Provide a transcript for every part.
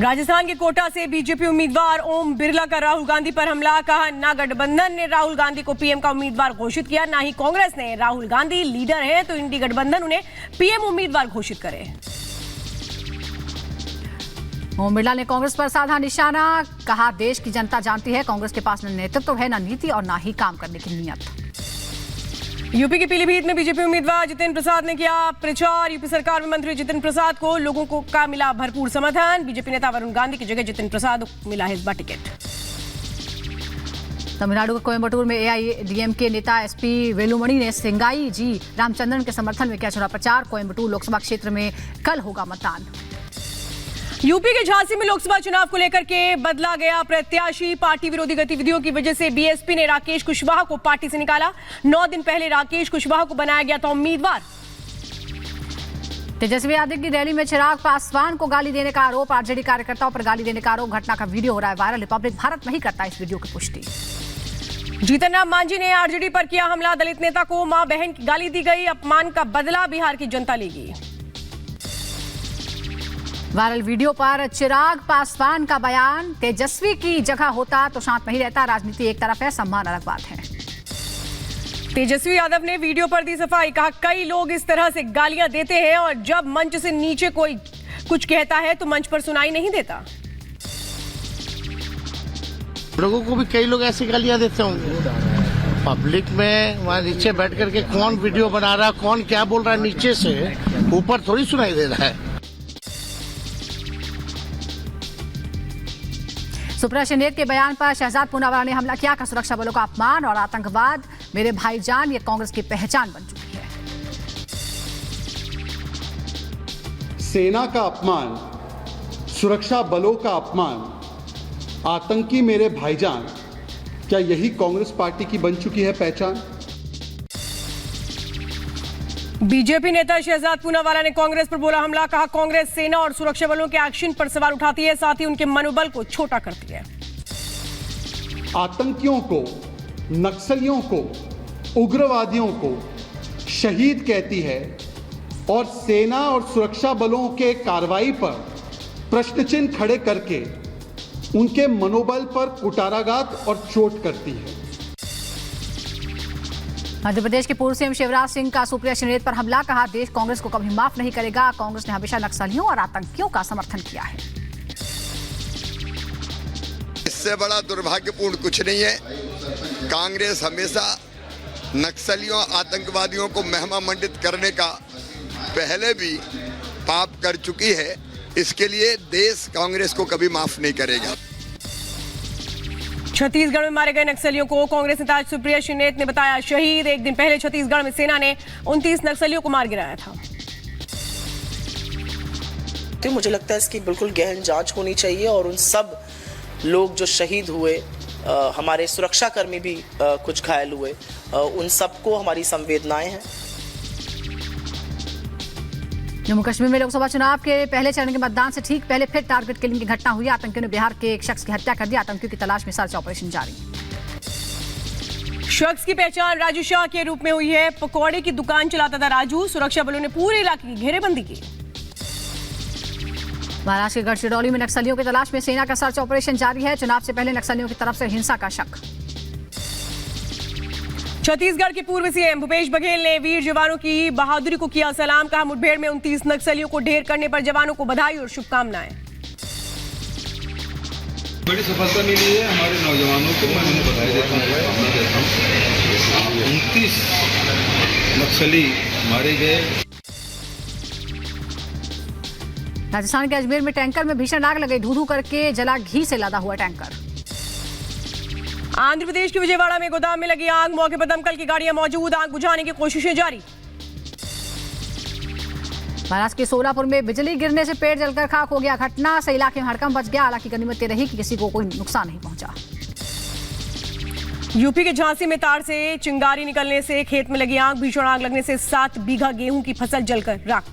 राजस्थान के कोटा से बीजेपी उम्मीदवार ओम बिरला का राहुल गांधी पर हमला। कहा ना गठबंधन ने राहुल गांधी को पीएम का उम्मीदवार घोषित किया, ना ही कांग्रेस ने। राहुल गांधी लीडर है तो इंडी गठबंधन उन्हें पीएम उम्मीदवार घोषित करे। ओम बिरला ने कांग्रेस पर साधा निशाना। कहा देश की जनता जानती है कांग्रेस के पास न नेतृत्व है, न नीति और न ही काम करने की नीयत। यूपी के पीलीभीत में बीजेपी उम्मीदवार जितेंद्र प्रसाद ने किया प्रचार। यूपी सरकार में मंत्री जितेंद्र प्रसाद को लोगों का मिला भरपूर समर्थन। बीजेपी नेता वरुण गांधी की जगह जितेंद्र प्रसाद को मिला हिस्बा टिकट। तमिलनाडु के कोयम्बटूर में एआईएडीएमके नेता एसपी वेलुमणि ने सिंगाई जी रामचंद्रन के समर्थन में किया चुनाव प्रचार। कोयम्बटूर लोकसभा क्षेत्र में कल होगा मतदान। यूपी के झांसी में लोकसभा चुनाव को लेकर के बदला गया प्रत्याशी। पार्टी विरोधी गतिविधियों की वजह से बीएसपी ने राकेश कुशवाहा को पार्टी से निकाला। 9 दिन पहले राकेश कुशवाहा को बनाया गया था उम्मीदवार। तेजस्वी यादव की रैली में चिराग पासवान को गाली देने का आरोप। आरजेडी कार्यकर्ताओं पर गाली देने का आरोप। घटना का वीडियो हो रहा है वायरल। रिपब्लिक भारत नहीं करता इस वीडियो की पुष्टि। जीतन राम मांझी ने आरजेडी पर किया हमला। दलित नेता को मां बहन की गाली दी गई। अपमान का बदला बिहार की जनता लेगी। वायरल वीडियो पर चिराग पासवान का बयान। तेजस्वी की जगह होता तो शांत नहीं रहता। राजनीति एक तरफ है, सम्मान अलग बात है। तेजस्वी यादव ने वीडियो पर दी सफाई। कहा कई लोग इस तरह से गालियां देते हैं और जब मंच से नीचे कोई कुछ कहता है तो मंच पर सुनाई नहीं देता। लोगों को भी कई लोग ऐसी गालियां देते होंगे पब्लिक में। वहां नीचे बैठ करके कौन वीडियो बना रहा है, कौन क्या बोल रहा है, नीचे से ऊपर थोड़ी सुनाई दे रहा है। सुप्रिया शिंदे के बयान पर शहजाद पूनावाला ने हमला किया। सुरक्षा बलों का अपमान और आतंकवाद मेरे भाईजान ये कांग्रेस की पहचान बन चुकी है। सेना का अपमान, सुरक्षा बलों का अपमान, आतंकी मेरे भाईजान, क्या यही कांग्रेस पार्टी की बन चुकी है पहचान? बीजेपी नेता शहजाद पूनावाला ने कांग्रेस पर बोला हमला। कहा कांग्रेस सेना और सुरक्षा बलों के एक्शन पर सवाल उठाती है, साथ ही उनके मनोबल को छोटा करती है। आतंकियों को, नक्सलियों को, उग्रवादियों को शहीद कहती है और सेना और सुरक्षा बलों के कार्रवाई पर प्रश्न चिन्ह खड़े करके उनके मनोबल पर कुटाराघात और चोट करती है। मध्य प्रदेश के पूर्व सीएम शिवराज सिंह का सुप्रिया शिंदे पर हमला। कहा देश कांग्रेस को कभी माफ नहीं करेगा। कांग्रेस ने हमेशा नक्सलियों और आतंकियों का समर्थन किया है। इससे बड़ा दुर्भाग्यपूर्ण कुछ नहीं है। कांग्रेस हमेशा नक्सलियों आतंकवादियों को महिमा मंडित करने का पहले भी पाप कर चुकी है। इसके लिए देश कांग्रेस को कभी माफ नहीं करेगा। छत्तीसगढ़ में मारे गए नक्सलियों को कांग्रेस नेता सुप्रिया शिंदे ने बताया शहीद। एक दिन पहले छत्तीसगढ़ में सेना ने 29 नक्सलियों को मार गिराया था। तो मुझे लगता है इसकी बिल्कुल गहन जांच होनी चाहिए और उन सब लोग जो शहीद हुए, हमारे सुरक्षाकर्मी भी कुछ घायल हुए, उन सबको हमारी संवेदनाएं हैं। जम्मू कश्मीर में लोकसभा चुनाव के पहले चरण के मतदान से ठीक पहले फिर टारगेट किलिंग की घटना हुई। आतंकियों ने बिहार के एक शख्स की हत्या कर दी। आतंकियों की तलाश में सर्च ऑपरेशन जारी। शख्स की पहचान राजू शाह के रूप में हुई है। पकौड़े की दुकान चलाता था राजू। सुरक्षा बलों ने पूरे इलाके की घेरेबंदी की। महाराष्ट्र के गढ़चिरौली में नक्सलियों की तलाश में सेना का सर्च ऑपरेशन जारी है। चुनाव से पहले नक्सलियों की तरफ से हिंसा का शक। छत्तीसगढ़ के पूर्व सीएम भूपेश बघेल ने वीर जवानों की बहादुरी को किया सलाम। कहा मुठभेड़ में 29 नक्सलियों को ढेर करने पर जवानों को बधाई और शुभकामनाएं। बड़ी सफलता मिली है हमारे नौजवानों को, मैं उन्हें बधाई देता हूँ। 29 नक्सली मारे गए। राजस्थान के अजमेर में टैंकर में भीषण आग लगी। धू-धू करके जला घी से लदा हुआ टैंकर। आंध्र प्रदेश के विजयवाड़ा में गोदाम में लगी आग। मौके पर दमकल की गाड़ियां मौजूद। आग बुझाने की कोशिशें जारी। महाराष्ट्र के सोलापुर में बिजली गिरने से पेड़ जलकर खाक हो गया। घटना से इलाके में हड़कंप मच गया। हालांकि गनीमत रही कि किसी को कोई नुकसान नहीं पहुंचा। यूपी के झांसी में तार से चिंगारी निकलने से खेत में लगी आग। भीषण आग लगने से 7 बीघा गेहूं की फसल जलकर राख।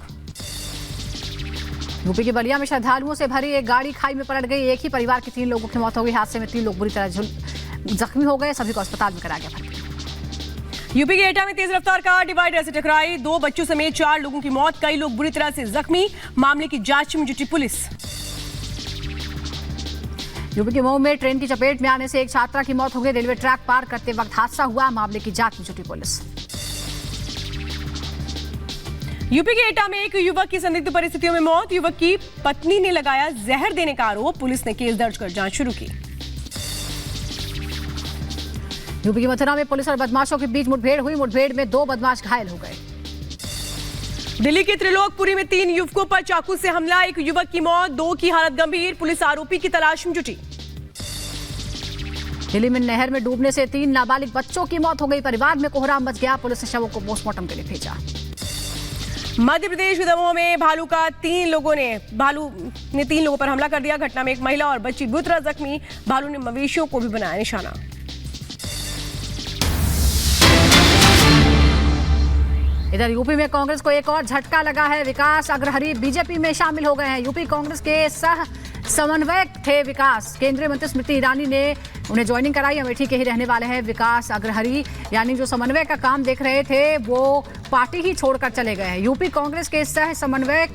यूपी के बलिया में श्रद्धालुओं से भरी एक गाड़ी खाई में पलट गई। एक ही परिवार के 3 लोगों की मौत हो गई। हादसे में 3 लोग बुरी तरह जख्मी हो गए। सभी को अस्पताल में कराया गया भर्ती। यूपी के एटा में तेज रफ्तार कार डिवाइडर से टकराई। 2 बच्चों समेत 4 लोगों की मौत। कई लोग बुरी तरह से जख्मी। मामले की जांच में जुटी पुलिस। यूपी के मऊ में ट्रेन की चपेट में आने से एक छात्रा की मौत हो गई। रेलवे ट्रैक पार करते वक्त हादसा हुआ। मामले की जांच में जुटी पुलिस। यूपी के एटा में एक युवक की संदिग्ध परिस्थितियों में मौत। युवक की पत्नी ने लगाया जहर देने का आरोप। पुलिस ने केस दर्ज कर जांच शुरू की। यूपी की मथुरा में पुलिस और बदमाशों के बीच मुठभेड़ हुई। मुठभेड़ में 2 बदमाश घायल हो गए। दिल्ली के त्रिलोकपुरी में 3 युवकों पर चाकू से हमला। एक युवक की मौत, 2 की हालत गंभीर। पुलिस आरोपी की तलाश में जुटी। दिल्ली में नहर में डूबने से 3 नाबालिग बच्चों की मौत हो गई। परिवार में कोहराम मच गया। पुलिस ने शवों को पोस्टमार्टम के लिए भेजा। मध्य प्रदेश के दमोह में भालू ने 3 लोगों पर हमला कर दिया। घटना में एक महिला और बच्ची बुरी तरह जख्मी। भालू ने मवेशियों को भी बनाया निशाना। इधर यूपी में कांग्रेस को एक और झटका लगा है। विकास अग्रहरी बीजेपी में शामिल हो गए हैं। यूपी कांग्रेस के सह समन्वयक थे विकास। केंद्रीय मंत्री स्मृति ईरानी ने उन्हें ज्वाइनिंग कराई। अमेठी के ही रहने वाले हैं विकास अग्रहरी, यानी जो समन्वय का काम देख रहे थे वो पार्टी ही छोड़कर चले गए हैं। यूपी कांग्रेस के सह समन्वयक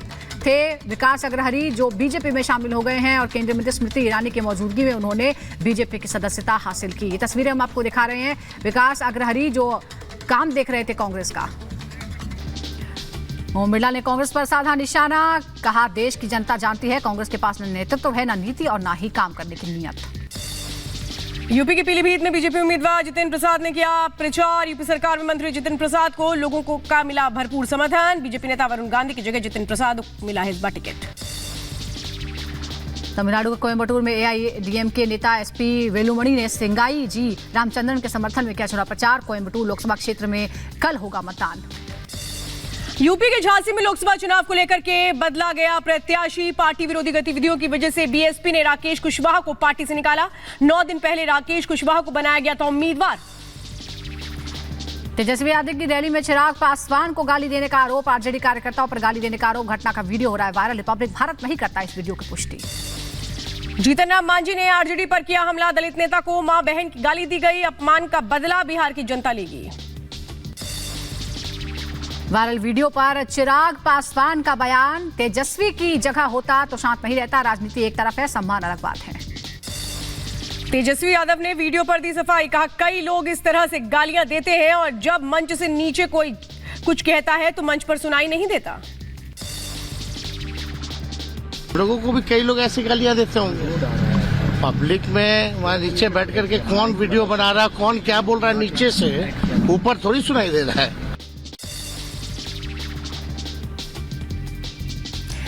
थे विकास अग्रहरी, जो बीजेपी में शामिल हो गए हैं और केंद्रीय मंत्री स्मृति ईरानी की मौजूदगी में उन्होंने बीजेपी की सदस्यता हासिल की। ये तस्वीरें हम आपको दिखा रहे हैं। विकास अग्रहरी जो काम देख रहे थे कांग्रेस का। ओम बिरला ने कांग्रेस पर साधा निशाना। कहा, देश की जनता जानती है कांग्रेस के पास न नेतृत्व है, न नीति और न ही काम करने की नीयत। यूपी के पीलीभीत में बीजेपी उम्मीदवार जितिन प्रसाद ने किया प्रचार। यूपी सरकार में मंत्री जितिन प्रसाद को लोगों का मिला भरपूर समर्थन। बीजेपी नेता वरुण गांधी की जगह जितिन प्रसाद को मिला हिस्बा टिकट। तमिलनाडु के कोयम्बटूर में एआईएडीएमके नेता एसपी वेलुमणि ने सिंगाई जी रामचंद्रन के समर्थन में किया चुनाव प्रचार। कोयम्बटूर लोकसभा क्षेत्र में कल होगा मतदान। यूपी के झांसी में लोकसभा चुनाव को लेकर के बदला गया प्रत्याशी। पार्टी विरोधी गतिविधियों की वजह से बीएसपी ने राकेश कुशवाहा को पार्टी से निकाला। 9 दिन पहले राकेश कुशवाहा को बनाया गया था उम्मीदवार। तेजस्वी यादव की रैली में चिराग पासवान को गाली देने का आरोप। आरजेडी कार्यकर्ताओं पर गाली देने का आरोप। घटना का वीडियो हो रहा है वायरल। रिपब्लिक भारत नहीं करता इस वीडियो की पुष्टि। जीतन राम मांझी ने आरजेडी पर किया हमला। दलित नेता को मां बहन की गाली दी गई। अपमान का बदला बिहार की जनता लेगी। वायरल वीडियो पर चिराग पासवान का बयान, तेजस्वी की जगह होता तो शांत नहीं रहता। राजनीति एक तरफ है, सम्मान अलग बात है। तेजस्वी यादव ने वीडियो पर दी सफाई। कहा, कई लोग इस तरह से गालियां देते हैं और जब मंच से नीचे कोई कुछ कहता है तो मंच पर सुनाई नहीं देता। लोगों को भी कई लोग ऐसी गालियां देते होंगे पब्लिक में। वहाँ नीचे बैठ करके कौन वीडियो बना रहा है, कौन क्या बोल रहा है नीचे से, ऊपर थोड़ी सुनाई दे रहा है।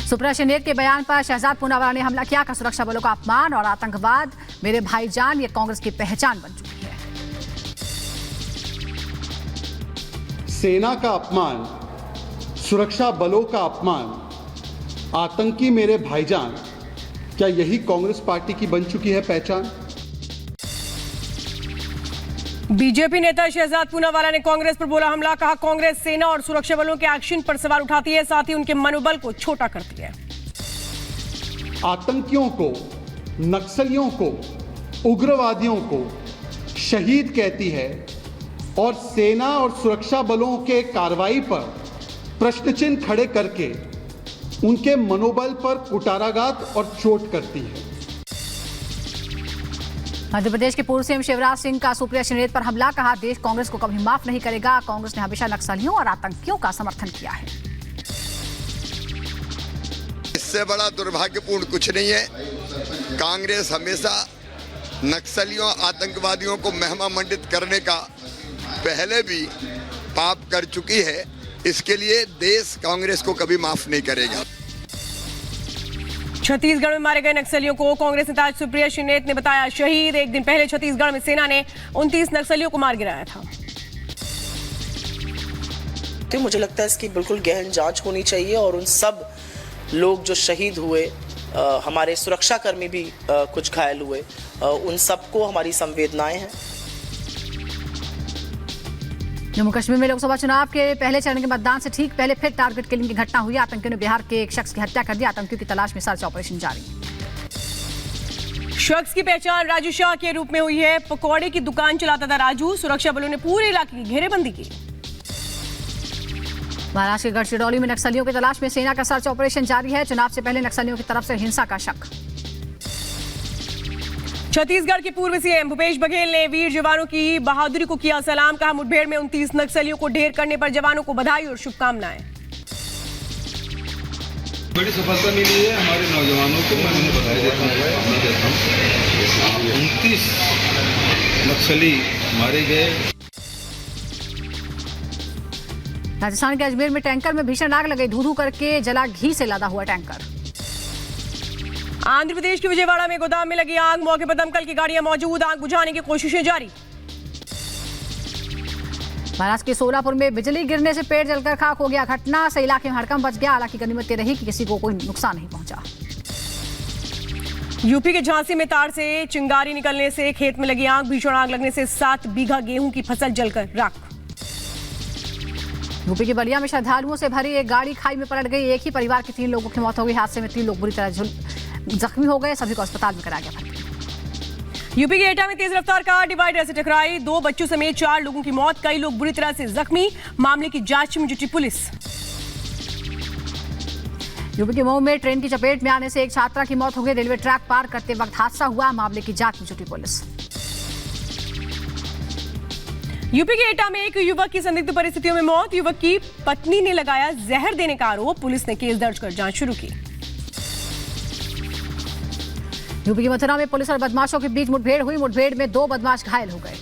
सुप्रिया शिंदे के बयान पर शहजाद पूनावाला ने हमला किया। का सुरक्षा बलों का अपमान और आतंकवाद मेरे भाईजान, ये कांग्रेस की पहचान बन चुकी है। सेना का अपमान, सुरक्षा बलों का अपमान, आतंकी मेरे भाईजान, क्या यही कांग्रेस पार्टी की बन चुकी है पहचान? बीजेपी नेता शहजाद पूनावाला ने कांग्रेस पर बोला हमला। कहा, कांग्रेस सेना और सुरक्षा बलों के एक्शन पर सवाल उठाती है, साथ ही उनके मनोबल को छोटा करती है। आतंकियों को, नक्सलियों को, उग्रवादियों को शहीद कहती है और सेना और सुरक्षा बलों के कार्रवाई पर प्रश्न चिन्ह खड़े करके उनके मनोबल पर कुटाराघात और चोट करती है। मध्य प्रदेश के पूर्व सीएम शिवराज सिंह का सुप्रिया शिंदे पर हमला। कहा, देश कांग्रेस को कभी माफ नहीं करेगा। कांग्रेस ने हमेशा नक्सलियों और आतंकियों का समर्थन किया है। इससे बड़ा दुर्भाग्यपूर्ण कुछ नहीं है। कांग्रेस हमेशा नक्सलियों, आतंकवादियों को महिमा मंडित करने का पहले भी पाप कर चुकी है। इसके लिए देश कांग्रेस को कभी माफ नहीं करेगा। छत्तीसगढ़ में मारे गए नक्सलियों को कांग्रेस नेता सुप्रिया शिंदे ने बताया शहीद। एक दिन पहले छत्तीसगढ़ में सेना ने 29 नक्सलियों को मार गिराया था। तो मुझे लगता है इसकी बिल्कुल गहन जांच होनी चाहिए और उन सब लोग जो शहीद हुए, हमारे सुरक्षाकर्मी भी कुछ घायल हुए, उन सबको हमारी संवेदनाएं हैं। जम्मू कश्मीर में लोकसभा चुनाव के पहले चरण के मतदान से ठीक पहले फिर टारगेट किलिंग की घटना हुई। आतंकियों ने बिहार के एक शख्स की हत्या कर दी। आतंकियों की तलाश में सर्च ऑपरेशन जारी। शख्स की पहचान राजू शाह के रूप में हुई है। पकौड़े की दुकान चलाता था राजू। सुरक्षा बलों ने पूरे इलाके की घेरेबंदी की। महाराष्ट्र के गढ़चिरौली में नक्सलियों की तलाश में सेना का सर्च ऑपरेशन जारी है। चुनाव से पहले नक्सलियों की तरफ से हिंसा का शक। छत्तीसगढ़ के पूर्व सीएम भूपेश बघेल ने वीर जवानों की बहादुरी को किया सलाम। कहा, मुठभेड़ में 29 नक्सलियों को ढेर करने पर जवानों को बधाई और शुभकामनाएं। बड़ी सफलता मिली है हमारे नौजवानों को, मैं उन्हें बधाई देता हूँ। 29 नक्सली मारे गए। राजस्थान के अजमेर में टैंकर में भीषण आग लगी, धू-धू करके जला घी से लदा हुआ टैंकर। आंध्र प्रदेश के विजयवाड़ा में गोदाम में लगी आग, मौके पर दमकल की गाड़ियां मौजूद, आग बुझाने की कोशिशें जारी। महाराष्ट्र के सोलापुर में बिजली गिरने से पेड़ जलकर खाक हो गया, घटना से इलाके में हड़कंप मच गया, हालांकि गनीमत ये रही कि किसी को कोई नुकसान नहीं पहुंचा। यूपी के झांसी में तार से चिंगारी निकलने से खेत में लगी आग, भीषण आग लगने से 7 बीघा गेहूं की फसल जलकर राख। यूपी के बलिया में श्रद्धालुओं से भरी एक गाड़ी खाई में पलट गई, एक ही परिवार के 3 लोगों की मौत हो गई। हादसे में 3 लोग बुरी तरह जख्मी हो गए, सभी को अस्पताल में कराया गया भर्ती। यूपी के एटा में तेज रफ्तार कार डिवाइडर से टकराई, 2 बच्चों समेत 4 लोगों की मौत, कई लोग बुरी तरह से जख्मी, मामले की जांच में जुटी पुलिस। यूपी के मऊ में ट्रेन की चपेट में आने से एक छात्रा की मौत हो गई, रेलवे ट्रैक पार करते वक्त हादसा हुआ, मामले की जांच में जुटी पुलिस। यूपी के एटा में एक युवक की संदिग्ध परिस्थितियों में मौत, युवक की पत्नी ने लगाया जहर देने का आरोप, पुलिस ने केस दर्ज कर जांच शुरू की। यूपी की मथुरा में पुलिस और बदमाशों के बीच मुठभेड़ हुई, मुठभेड़ में 2 बदमाश घायल हो गए।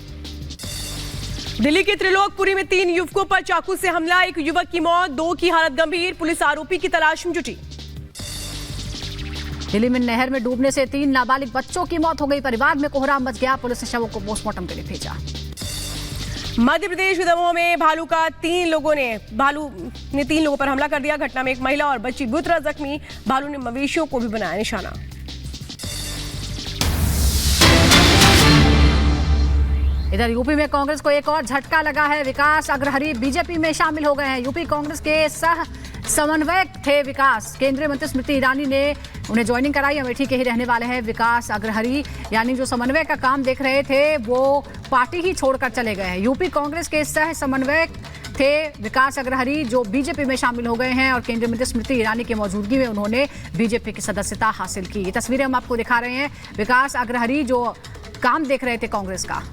दिल्ली के त्रिलोकपुरी में 3 युवकों पर चाकू से हमला, एक युवक की मौत, 2 की हालत गंभीर, पुलिस आरोपी की तलाश में जुटी। दिल्ली में नहर में डूबने से 3 नाबालिग बच्चों की मौत हो गई, परिवार में कोहराम मच गया, पुलिस ने शवों को पोस्टमार्टम के लिए भेजा। मध्य प्रदेश के दमोह में भालू ने 3 लोगों पर हमला कर दिया, घटना में एक महिला और बच्ची बुरी तरह जख्मी, भालू ने मवेशियों को भी बनाया निशाना। इधर यूपी में कांग्रेस को एक और झटका लगा है, विकास अग्रहरी बीजेपी में शामिल हो गए हैं। यूपी कांग्रेस के सह समन्वयक थे विकास, केंद्रीय मंत्री स्मृति ईरानी ने उन्हें ज्वाइनिंग कराई। अमेठी के ही रहने वाले हैं विकास अग्रहरी, यानी जो समन्वय का काम देख रहे थे वो पार्टी ही छोड़कर चले गए हैं। यूपी कांग्रेस के सह समन्वयक थे विकास अग्रहरी, जो बीजेपी में शामिल हो गए हैं और केंद्रीय मंत्री स्मृति ईरानी की मौजूदगी में उन्होंने बीजेपी की सदस्यता हासिल की। ये तस्वीरें हम आपको दिखा रहे हैं, विकास अग्रहरी जो काम देख रहे थे कांग्रेस का।